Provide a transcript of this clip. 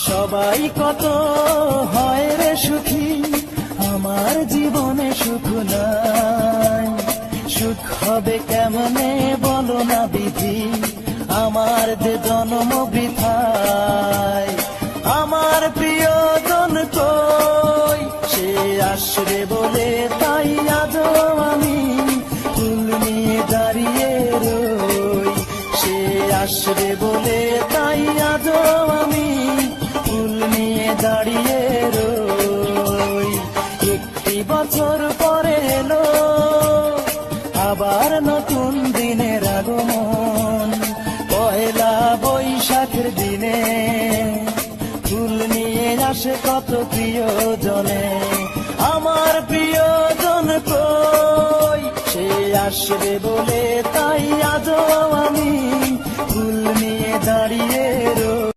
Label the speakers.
Speaker 1: সবাই কত হয় রে সুখী, আমার জীবনে সুখ নাই। সুখ হবে কেমনে বলো না বিধি, আমার যে জন্ম বৃথায়। আমার প্রিয়জন কই, সে আসবে বলে তাই আজও আমি ফুল নিয়ে দাঁড়িয়ে রই। সে আসবে বলে তাই আজও আমি ফুল নিয়ে দাঁড়িয়ে রই। একটি বছর পরে এলো আবার নতুন দিনের আগমন, পয়লা বৈশাখের দিনে ফুল নিয়ে আসে কত প্রিয়জনে। আমার প্রিয়জন কই, সে আসবে বলে তাই আজও আমি ফুল নিয়ে দাঁড়িয়ে রই।